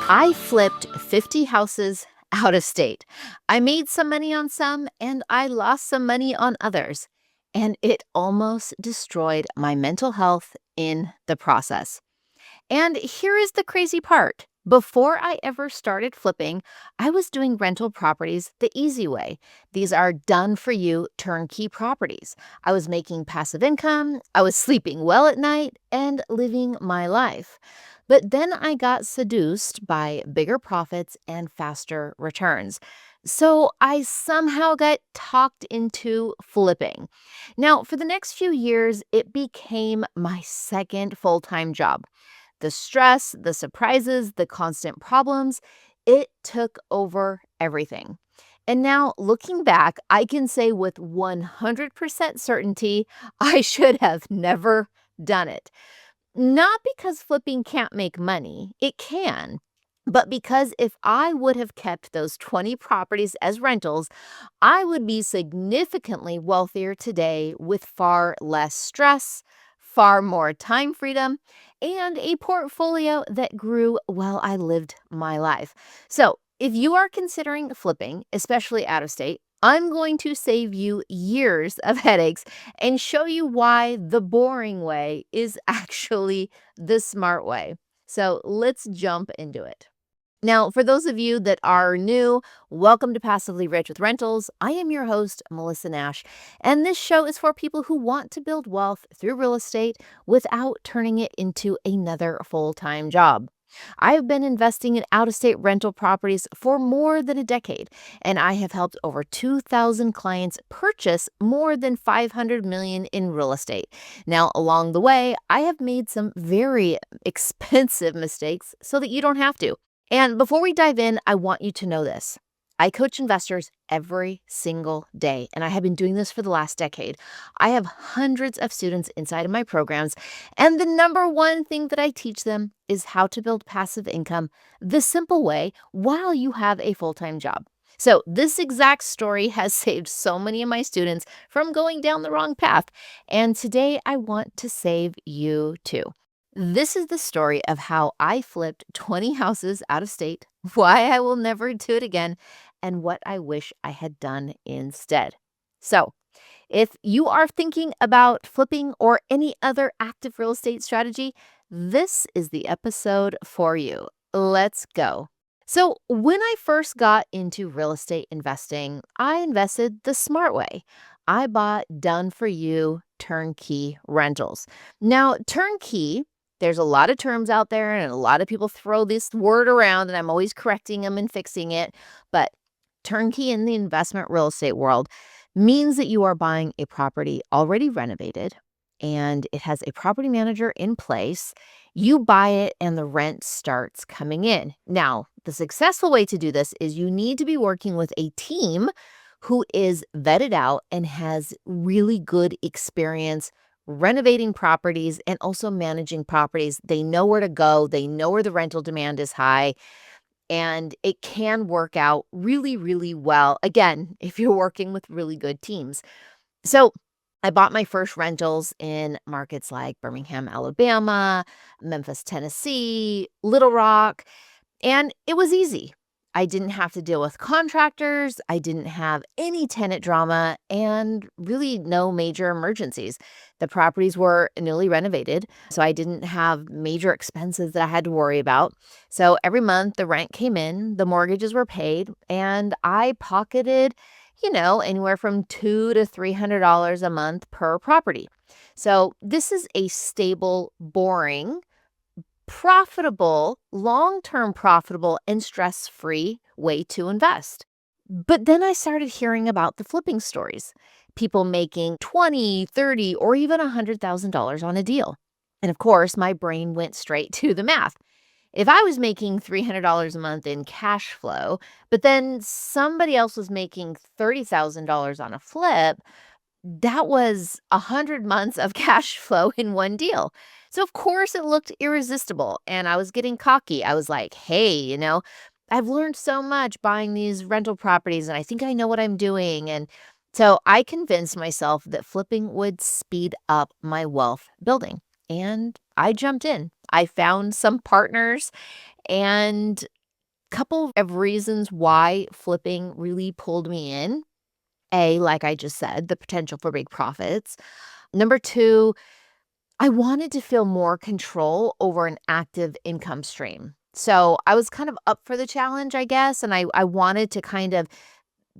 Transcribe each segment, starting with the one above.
I flipped 50 houses out of state. I made some money on some and I lost some money on others. And it almost destroyed my mental health in the process. And here is the crazy part. Before I ever started flipping, I was doing rental properties the easy way. These are done for you turnkey properties. I was making passive income, I was sleeping well at night, and living my life. But then I got seduced by bigger profits and faster returns. So I somehow got talked into flipping. Now, for the next few years, it became my second full time job. The stress, the surprises, the constant problems, it took over everything. And now, looking back, I can say with 100% certainty, I should have never done it. Not because flipping can't make money, it can. But because if I would have kept those 20 properties as rentals, I would be significantly wealthier today with far less stress, far more time freedom, and a portfolio that grew while I lived my life. So, if you are considering flipping, especially out of state, I'm going to save you years of headaches and show you why the boring way is actually the smart way. So, let's jump into it. Now, for those of you that are new, welcome to Passively Rich with Rentals. I am your host, Melissa Nash, and this show is for people who want to build wealth through real estate without turning it into another full time job. I have been investing in out of state rental properties for more than a decade, and I have helped over 2,000 clients purchase more than $500 million in real estate. Now, along the way, I have made some very expensive mistakes so that you don't have to. And before we dive in, I want you to know this. I coach investors every single day, and I have been doing this for the last decade. I have hundreds of students inside of my programs, and the number one thing that I teach them is how to build passive income the simple way while you have a full-time job. So, this exact story has saved so many of my students from going down the wrong path, and today I want to save you too. This is the story of how I flipped 20 houses out of state, why I will never do it again, and what I wish I had done instead. So, if you are thinking about flipping or any other active real estate strategy, this is the episode for you. Let's go. So, when I first got into real estate investing, I invested the smart way. I bought done for you turnkey rentals. Now, turnkey, there's a lot of terms out there and a lot of people throw this word around, and I'm always correcting them and fixing it. But turnkey in the investment real estate world means that you are buying a property already renovated and it has a property manager in place. You buy it and the rent starts coming in. Now, the successful way to do this is you need to be working with a team who is vetted out and has really good experience renovating properties and also managing properties. They know where to go, they know where the rental demand is high, and it can work out really, really well. Again, if you're working with really good teams. So I bought my first rentals in markets like Birmingham, Alabama, Memphis, Tennessee, Little Rock, and it was easy. I didn't have to deal with contractors. I didn't have any tenant drama and really no major emergencies. The properties were newly renovated, so I didn't have major expenses that I had to worry about. So every month the rent came in, the mortgages were paid, and I pocketed, anywhere from $200 to $300 a month per property. So this is a stable, boring, profitable, long-term profitable, and stress-free way to invest. But then I started hearing about the flipping stories, people making 20, 30, or even $100,000 on a deal. And of course, my brain went straight to the math. If I was making $300 a month in cash flow, but then somebody else was making $30,000 on a flip, that was 100 months of cash flow in one deal. So, of course, it looked irresistible, and I was getting cocky. I was like, hey, I've learned so much buying these rental properties, and I think I know what I'm doing. And so I convinced myself that flipping would speed up my wealth building. and I jumped in. I found some partners and couple of reasons why flipping really pulled me in. A, like I just said, the potential for big profits. Number 2, I wanted to feel more control over an active income stream. So I was kind of up for the challenge, I guess, and I wanted to kind of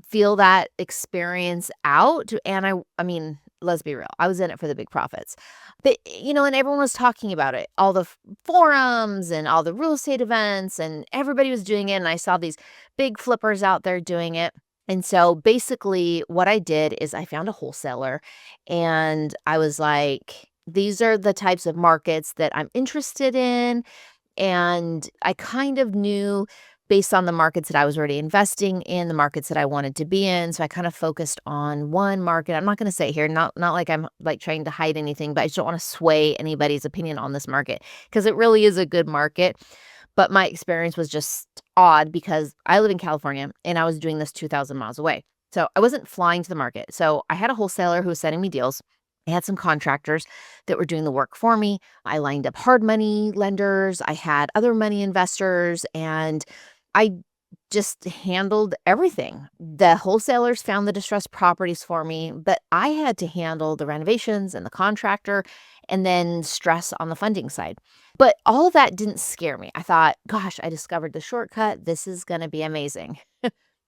feel that experience out, and I mean, let's be real, I was in it for the big profits. But, and everyone was talking about it, all the forums and all the real estate events, and everybody was doing it, and I saw these big flippers out there doing it. And so, basically, what I did is I found a wholesaler, and I was like, "These are the types of markets that I'm interested in." And I kind of knew based on the markets that I was already investing in, the markets that I wanted to be in. So I kind of focused on one market. I'm not going to say here, not like I'm like trying to hide anything, but I just don't want to sway anybody's opinion on this market because it really is a good market. But my experience was just odd because I live in California and I was doing this 2,000 miles away. So I wasn't flying to the market. So I had a wholesaler who was sending me deals. I had some contractors that were doing the work for me. I lined up hard money lenders. I had other money investors, and I just handled everything. The wholesalers found the distressed properties for me, but I had to handle the renovations and the contractor and then stress on the funding side. But all of that didn't scare me. I thought, gosh, I discovered the shortcut. This is going to be amazing.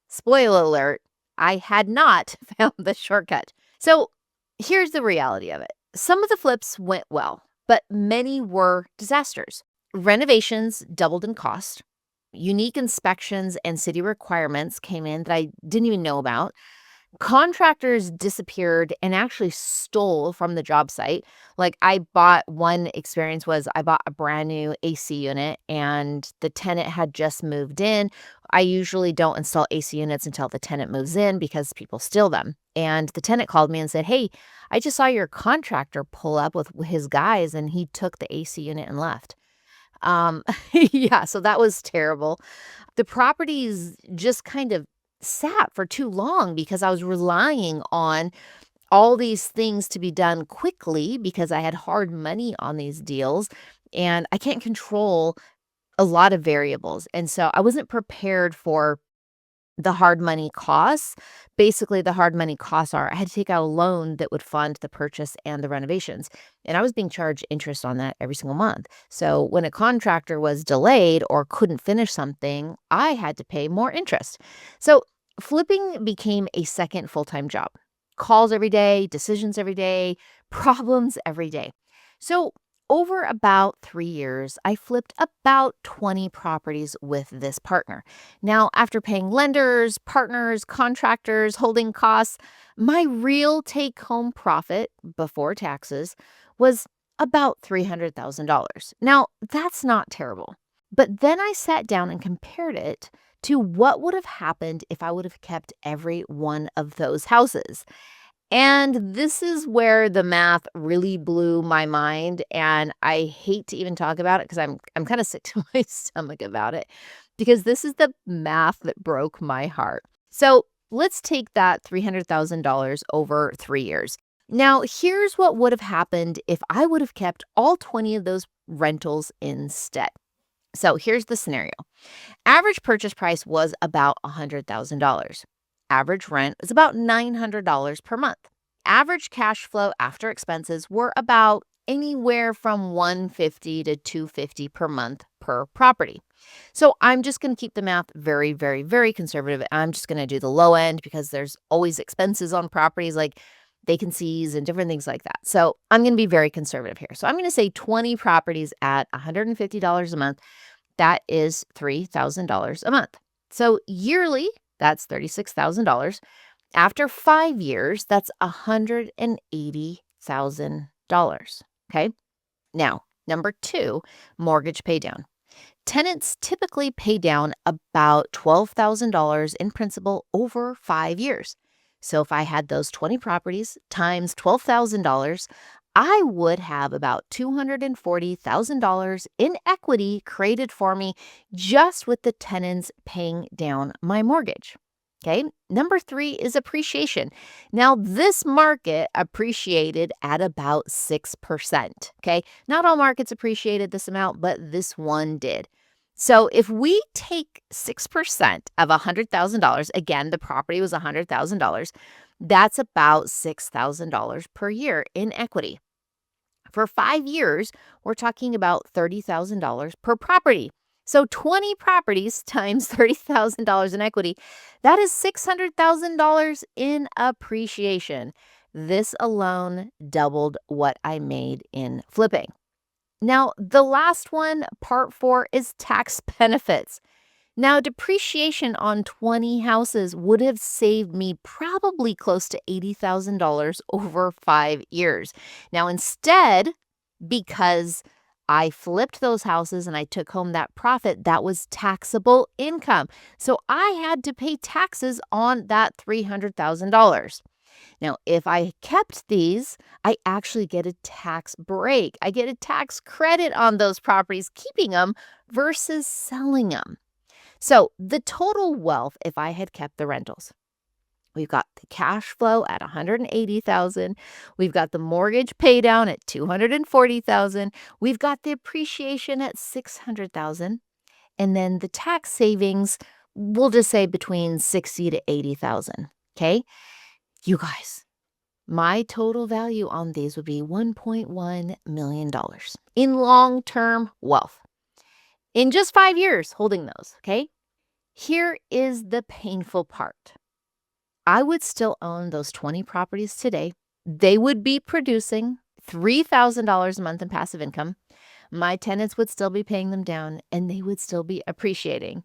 Spoiler alert, I had not found the shortcut. So here's the reality of it. Some of the flips went well, but many were disasters. Renovations doubled in cost. Unique inspections and city requirements came in that I didn't even know about. Contractors disappeared and actually stole from the job site. Like one experience was I bought a brand new AC unit and the tenant had just moved in. I usually don't install AC units until the tenant moves in because people steal them. And the tenant called me and said, "Hey, I just saw your contractor pull up with his guys and he took the AC unit and left." Um, yeah, so that was terrible. The properties just kind of sat for too long because I was relying on all these things to be done quickly because I had hard money on these deals and I can't control a lot of variables. And so I wasn't prepared for the hard money costs. Basically, the hard money costs are I had to take out a loan that would fund the purchase and the renovations. And I was being charged interest on that every single month. So when a contractor was delayed or couldn't finish something, I had to pay more interest. So flipping became a second full time job. Calls every day, decisions every day, problems every day. So over about 3 years, I flipped about 20 properties with this partner. Now, after paying lenders, partners, contractors, holding costs, my real take home profit before taxes was about $300,000. Now, that's not terrible. But then I sat down and compared it to what would have happened if I would have kept every one of those houses. And this is where the math really blew my mind, and I hate to even talk about it because I'm kinda sick to my stomach about it, because this is the math that broke my heart. So, let's take that $300,000 over 3 years. Now, here's what would have happened if I would have kept all 20 of those rentals instead. So, here's the scenario. Average purchase price was about $100,000. Average rent was about $900 per month. Average cash flow after expenses were about anywhere from 150 to 250 per month per property. So I'm just going to keep the math very, very, very conservative. I'm just going to do the low end because there's always expenses on properties like vacancies and different things like that. So I'm going to be very conservative here. So I'm going to say 20 properties at $150 a month. That is $3,000 a month. So yearly, that's $36,000. After 5 years, that's $180,000. Okay. Now, number 2, mortgage paydown. Tenants typically pay down about $12,000 in principal over 5 years. So if I had those 20 properties times $12,000, I would have about $240,000 in equity created for me just with the tenants paying down my mortgage. Okay. Number three is appreciation. Now, this market appreciated at about 6%. Okay. Not all markets appreciated this amount, but this one did. So if we take 6% of $100,000, again, the property was $100,000, that's about $6,000 per year in equity. For 5 years, we're talking about $30,000 per property. So 20 properties times $30,000 in equity, that is $600,000 in appreciation. This alone doubled what I made in flipping. Now, the last one, part four, is tax benefits. Now, depreciation on 20 houses would have saved me probably close to $80,000 over 5 years. Now, instead, because I flipped those houses and I took home that profit, that was taxable income. So I had to pay taxes on that $300,000. Now, if I kept these, I actually get a tax break. I get a tax credit on those properties, keeping them versus selling them. So the total wealth, if I had kept the rentals, we've got the cash flow at 180,000. We've got the mortgage pay down at 240,000. We've got the appreciation at 600,000. And then the tax savings, we'll just say between 60 to 80,000. Okay. You guys, my total value on these would be $1.1 million in long-term wealth in just 5 years holding those. Okay. Here is the painful part. I would still own those 20 properties today. They would be producing $3,000 a month in passive income. My tenants would still be paying them down and they would still be appreciating.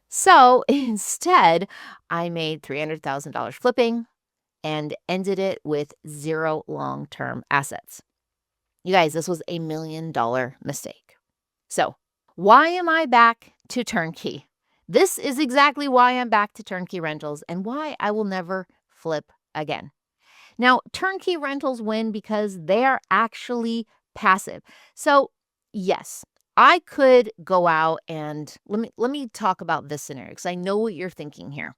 So instead, I made $300,000 flipping and ended it with zero long-term assets. You guys, this was a $1 million mistake. So why am I back to turnkey? This is exactly why I'm back to turnkey rentals and why I will never flip again. Now, turnkey rentals win because they are actually passive. So, yes, I could go out and let me talk about this scenario because I know what you're thinking here.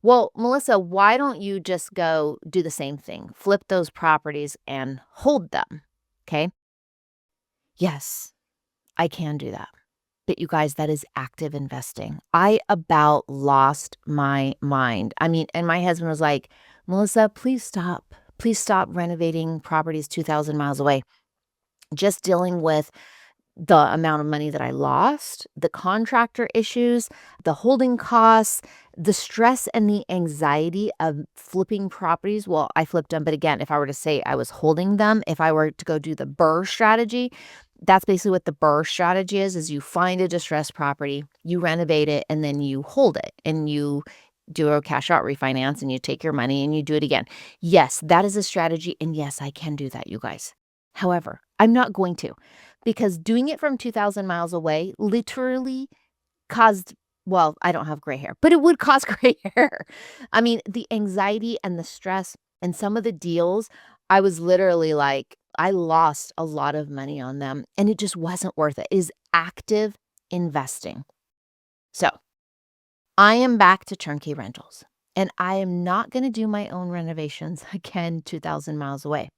Well, Melissa, why don't you just go do the same thing? Flip those properties and hold them. Okay? Yes, I can do that. But you guys, that is active investing. I about lost my mind. I mean, and my husband was like, Melissa, please stop. Please stop renovating properties 2,000 miles away. Just dealing with the amount of money that I lost, the contractor issues, the holding costs, the stress and the anxiety of flipping properties. Well, I flipped them, but again, if I were to say I was holding them, if I were to go do the BRRRR strategy, that's basically what the BRRRR strategy is you find a distressed property, you renovate it, and then you hold it and you do a cash out refinance and you take your money and you do it again. Yes, that is a strategy. And yes, I can do that, you guys. However, I'm not going to because doing it from 2,000 miles away literally caused, well, I don't have gray hair, but it would cause gray hair. I mean, the anxiety and the stress and some of the deals, I was literally like, I lost a lot of money on them and it just wasn't worth it. It is active investing. So I am back to turnkey rentals and I am not going to do my own renovations again 2,000 miles away.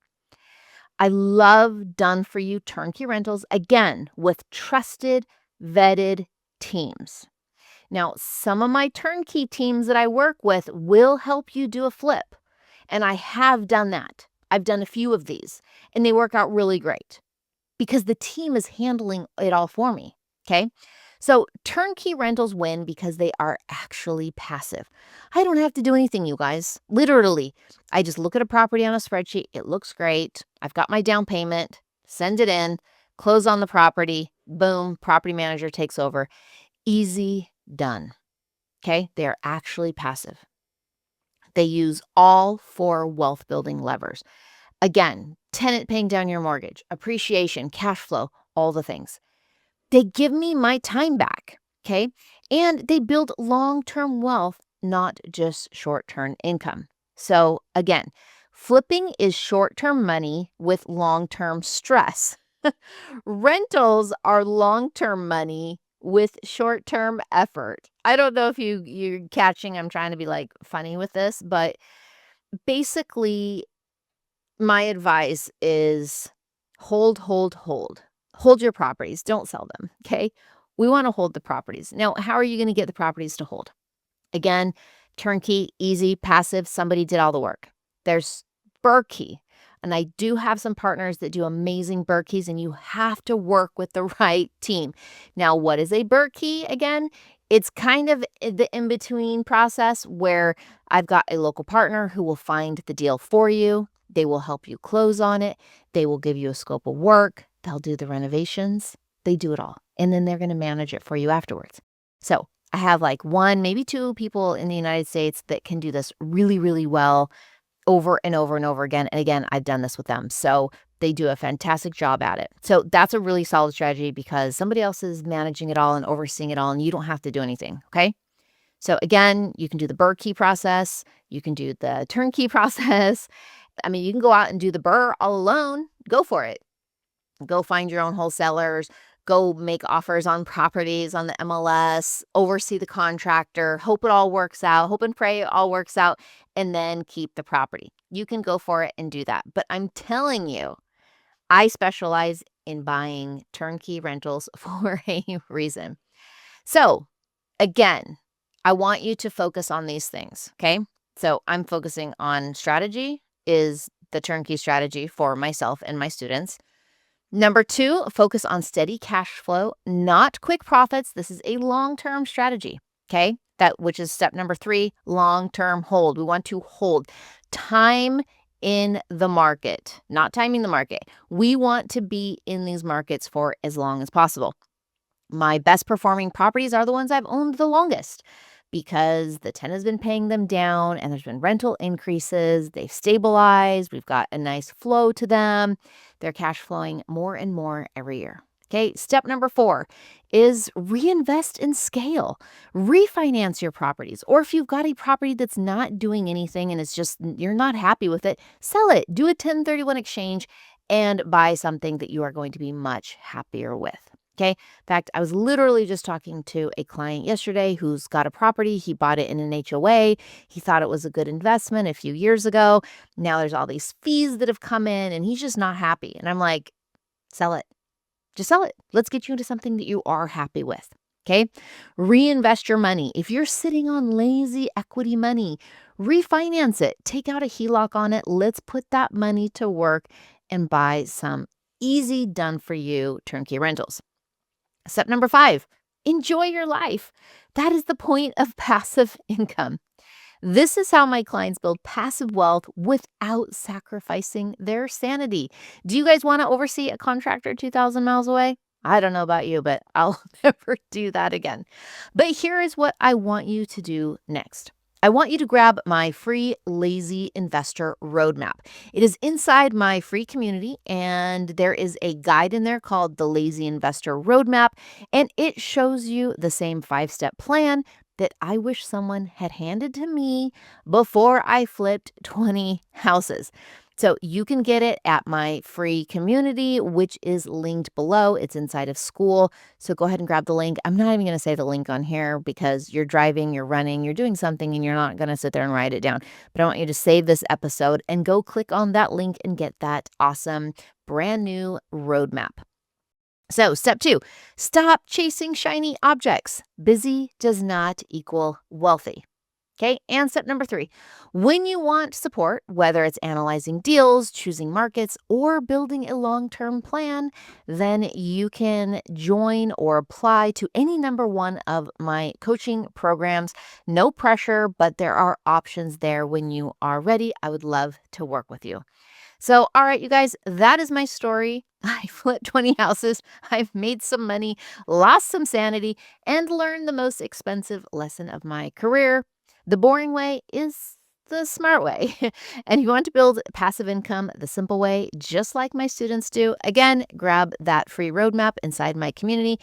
I love done for you turnkey rentals, again, with trusted, vetted teams. Now, some of my turnkey teams that I work with will help you do a flip. And I have done that. I've done a few of these and they work out really great because the team is handling it all for me. Okay. So turnkey rentals win because they are actually passive. I don't have to do anything, you guys. Literally, I just look at a property on a spreadsheet. It looks great. I've got my down payment, send it in, close on the property. Boom, property manager takes over. Easy done. Okay. They are actually passive. They use all four wealth building levers. Again, tenant paying down your mortgage, appreciation, cash flow, all the things. They give me my time back, okay? And they build long-term wealth, not just short-term income. So again, flipping is short-term money with long-term stress. Rentals are long-term money with short-term effort. I don't know if you're catching I'm trying to be, like, funny with this, but basically, my advice is hold, hold, hold. Hold your properties, don't sell them, okay? We wanna hold the properties. Now, how are you gonna get the properties to hold? Again, turnkey, easy, passive, somebody did all the work. There's Berkey, and I do have some partners that do amazing Berkeys, and you have to work with the right team. Now, what is a Berkey again? It's kind of the in-between process where I've got a local partner who will find the deal for you. They will help you close on it. They will give you a scope of work. They'll do the renovations. They do it all. And then they're going to manage it for you afterwards. So I have like one, maybe two people in the United States that can do this really, really well over and over and over again. And again, I've done this with them. So they do a fantastic job at it. So that's a really solid strategy because somebody else is managing it all and overseeing it all, and you don't have to do anything. Okay. So again, you can do the Berkey process. You can do the turnkey process. I mean, you can go out and do the burr all alone. Go for it. Go find your own wholesalers, go make offers on properties on the MLS, oversee the contractor, hope it all works out, hope and pray it all works out, and then keep the property. You can go for it and do that. But I'm telling you, I specialize in buying turnkey rentals for a reason. So again, I want you to focus on these things, okay? So I'm focusing on strategy is the turnkey strategy for myself and my students. Number 2, focus on steady cash flow, not quick profits. This is a long-term strategy, okay? Which is step number 3, long-term hold. We want to hold time in the market, not timing the market. We want to be in these markets for as long as possible. My best performing properties are the ones I've owned the longest because the tenant has been paying them down and there's been rental increases. They've stabilized. We've got a nice flow to them. They're cash flowing more and more every year. Okay. Step number 4 is reinvest in scale. Refinance your properties. Or if you've got a property that's not doing anything and it's just you're not happy with it, sell it. Do a 1031 exchange and buy something that you are going to be much happier with. Okay. In fact, I was literally just talking to a client yesterday who's got a property. He bought it in an HOA. He thought it was a good investment a few years ago. Now there's all these fees that have come in and he's just not happy. And I'm like, sell it. Just sell it. Let's get you into something that you are happy with. Okay. Reinvest your money. If you're sitting on lazy equity money, refinance it. Take out a HELOC on it. Let's put that money to work and buy some easy done for you turnkey rentals. Step number 5, enjoy your life. That is the point of passive income. This is how my clients build passive wealth without sacrificing their sanity. Do you guys want to oversee a contractor 2,000 miles away? I don't know about you, but I'll never do that again. But here is what I want you to do next. I want you to grab my free Lazy Investor Roadmap. It is inside my free community, and there is a guide in there called the Lazy Investor Roadmap, and it shows you the same 5-step plan that I wish someone had handed to me before I flipped 20 houses. So you can get it at my free community, which is linked below. It's inside of school. So go ahead and grab the link. I'm not even going to say the link on here because you're driving, you're running, you're doing something, and you're not going to sit there and write it down. But I want you to save this episode and go click on that link and get that awesome brand new roadmap. So step 2, stop chasing shiny objects. Busy does not equal wealthy. Okay. And step number 3, when you want support, whether it's analyzing deals, choosing markets, or building a long-term plan, then you can join or apply to any number one of my coaching programs. No pressure, but there are options there when you are ready. I would love to work with you. So, all right, you guys, that is my story. I flipped 20 houses. I've made some money, lost some sanity, and learned the most expensive lesson of my career. The boring way is the smart way. And if you want to build passive income the simple way, just like my students do, again, grab that free roadmap inside my community.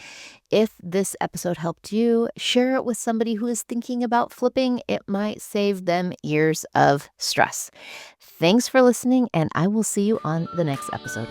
If this episode helped you, share it with somebody who is thinking about flipping. It might save them years of stress. Thanks for listening, and I will see you on the next episode.